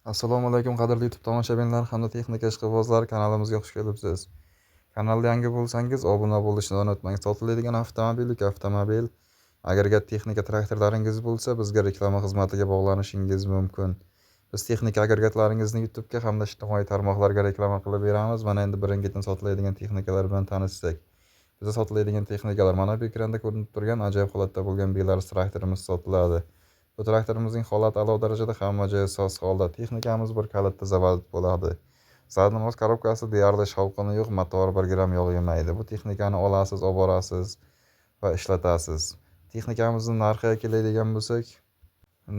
Assalomu alaykum qadrli YouTube tomoshabinlar hamda texnika ishqibozlari, kanalimizga xush kelibsiz. Kanalga yangi bo'lsangiz obuna bo'lishni unutmang. Sotiladigan avtomobil, yuk avtomobil, agregat texnika traktorlaringiz bo'lsa, bizga reklama xizmatiga bog'lanishingiz mumkin. Biz texnika agregatlaringizni YouTube'ga hamda ijtimoiy tarmoqlarga reklama qilib beramiz. Mana endi birin-ketin sotiladigan texnikalar bilan tanishsak. Bizda sotiladigan texnikalar mana bu ekranda ko'rinib turgan ajoyib holatda bo'lgan Belarus traktorimiz sotiladi. Bu traktorimizning holati a'lo darajada, hamma joyi soz holda. Texnikamiz bir kalitda zavodit bo'ladi. Zadnimoz korobkasi deyarli shovqini yo'q, motori 1 gram yog' yemaydi. Bu texnikani olasiz, olib borasiz va ishlatasiz. Texnikamizning narxiga keladigan bo'lsak,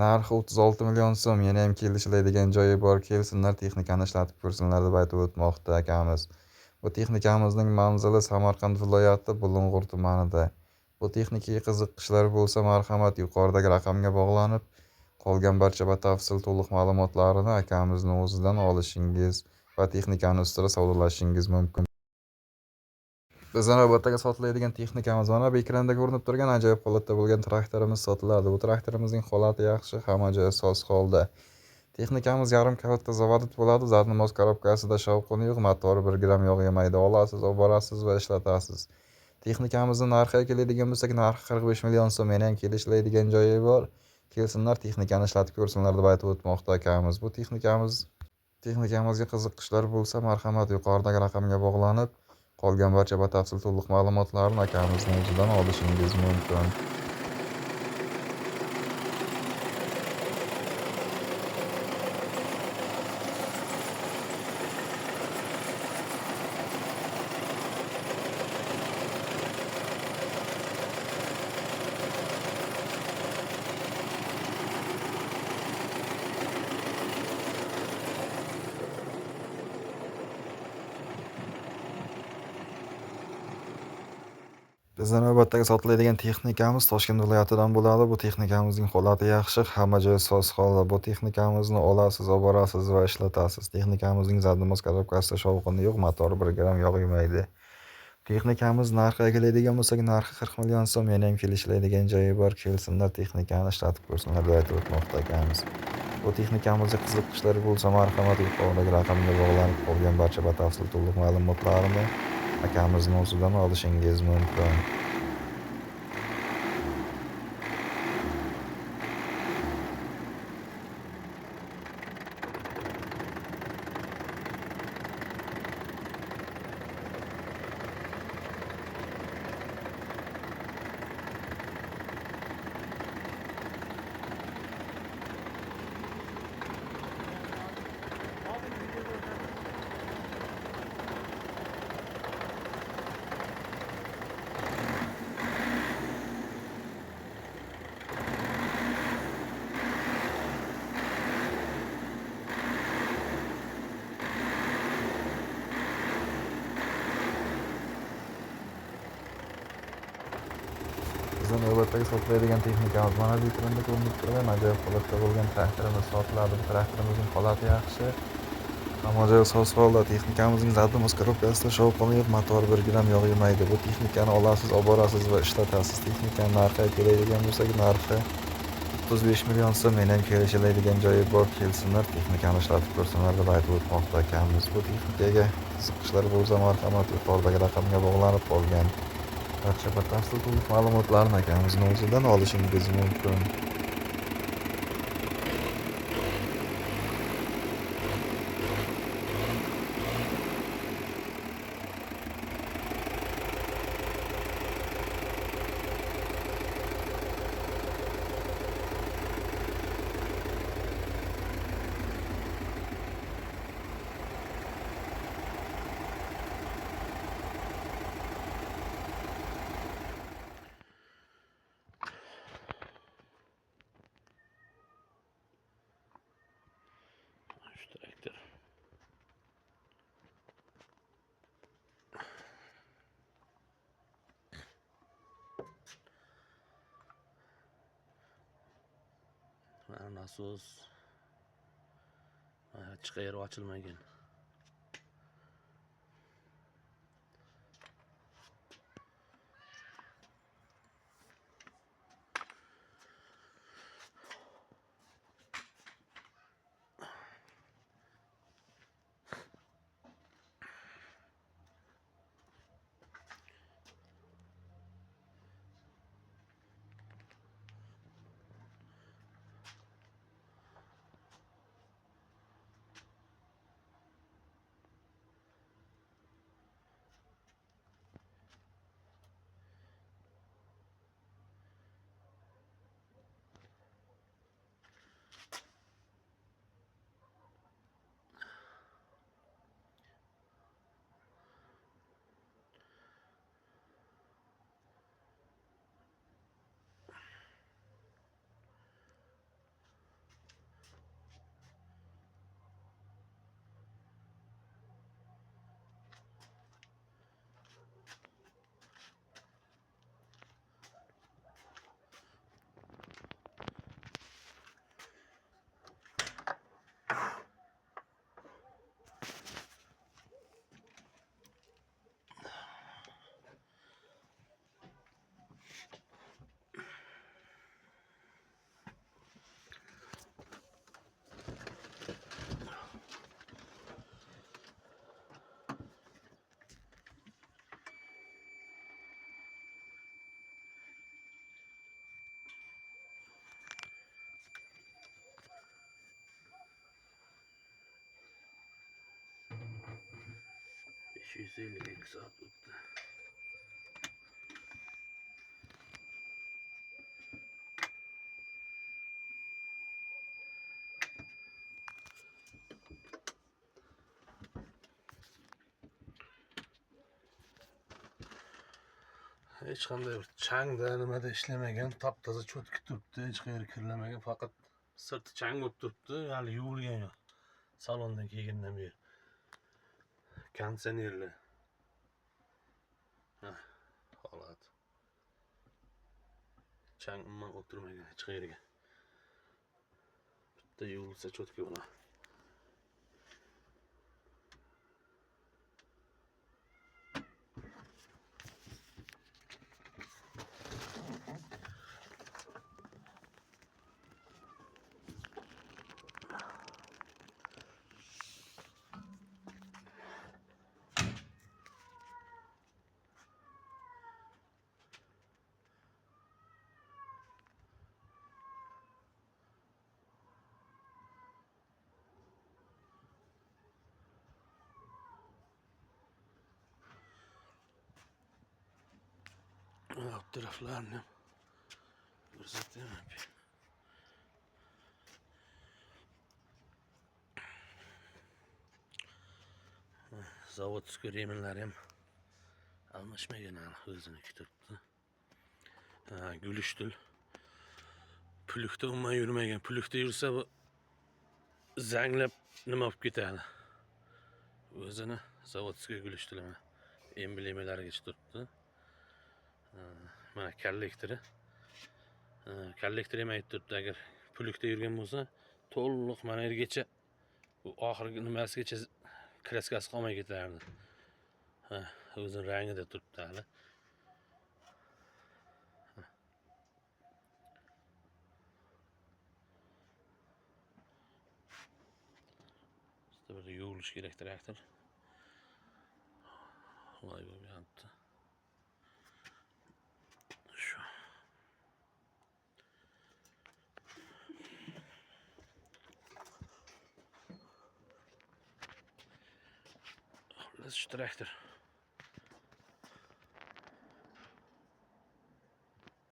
narxi 36 million so'm. Yana ham kelishiladigan joyi bor. Kelsinlar, texnikani ishlatib ko'rsinlar deb aytib o'tmoqda akamiz. Bu texnikamizning manzili Samarqand viloyati Bulung'ur tumanida. Bu texnikaga qiziqishlar bo'lsa, marhamat, yuqoridagi raqamga bog'lanib, qolgan barcha batafsil to'liq ma'lumotlarni akamizning o'zidan olishingiz va texnikani ustida savdolashingiz mumkin. Bizning navbatdagi sotiladigan texnikamiz mana bu ekranda ko'rinib turgan ajoyib holatda bo'lgan traktorimiz sotiladi. Bu traktorimizning holati yaxshi, hamma joyi soz holda. Texnikamiz yarim kavatda zavodit bo'ladi. Zadnimoz korobkasida shovqini yo'q, motori 1 gram yog' yemaydi. Olasiz, olib borasiz va ishlatasiz. Texnikamizning narxiga keladigan bo'lsak, narxi 45 million so'm. Yana ham kelishiladigan joyi bor. Kelsinlar, texnikani ishlatib ko'rsinlar deb aytib o'tmoqda akamiz. Bu texnikamizga qiziqishlar bo'lsa, marhamat, yuqoridagi raqamga bog'lanib, qolgan barcha batafsil to'liq ma'lumotlarni akamizning o'zidan olishingiz mumkin. Bizning navbatdagi sotiladigan texnikamiz Toshkent viloyatidan bo'ladi. Bu texnikamizning holati yaxshi, hamma joyi soz holda. Bu texnikamizni olasiz, olib borasiz va ishlatasiz. Texnikamizning zadnimoz korobkasida shovqini yo'q, motori 1 gram yog' yemaydi. Texnikamiz narxiga keladigan bo'lsak, narxi 40 million so'm. Yana ham kelishiladigan joyi bor. Kelsinlar, texnikani ishlatib ko'rsinlar deb aytib o'tmoqda akamiz. Bu texnikamizga qiziqishlar bo'lsa, marhamat, yuqoridagi raqamga bog'lanib, qolgan barcha batafsil to'liq ma'lumotlarni akamizning o'zidan olishingiz mumkin. Bizning navbatdagi sotiladigan texnikamiz mana bu ekranda ko'rinib turgan ajoyib holatda bo'lgan traktorimiz sotiladi. Bu traktorimizning holati yaxshi, hamma joyi soz holda. Texnikamizning zadnimoz korobkasida shovqini yo'q, motori 1 gram yog' yemaydi. Bu texnikani olasiz, olib borasiz va ishlatasiz. Texnikani narxiga keladigan bo'lsak, narxi 35 million so'm. Yana ham kelishiladigan joyi bor. Kelsinlar, texnikani ishlatib ko'rsinlar deb aytib o'tmoqda akamiz. Bu texnikaga qiziqishlar bo'lsa, marhamat, yuqoridagi raqamga bog'lanib, qolgan barcha batafsil to'liq ma'lumotlarni akamizning o'zidan olishingiz mumkin. Şu traktör. Nasos. Chiqayarib ochilmagan. 252 soat o'tdi. Hech qanday bir changda nimada ishlamagan, taptoza cho'tki turibdi, hech qayeri kirlamagan, faqat sirti chang bo'lib turibdi, hali yuvilgan yo'q. Salondan kelgandan beri. Konditsionerli. Holat. Chang umuman o'tirmagan hech qayerga. Bitta yuvilsa cho'tki bo'ladi. Alt taraflarını ko'rsatayım. Zavodskiy remenlar ham almashmagan, o'ziniki turibdi. Gulishtil. Pulukda umuman yurmagan. Pulukda yursa bu zanglab nima bo'lib ketadi. O'zini zavodskiy gulishtil mana emblemalarigacha turibdi. Mana kollektori. Kollektor ham aytib turibdi, agar pulukda yurgan bo'lsa, to'liq mana yergacha bu oxirgi nimasigacha kraskasi qolmay ketardi. O'zini rangida turibdi hali. Bir yuvilish kerak traktor. Voy bo'lyapti. Shu. Xullas shu traktor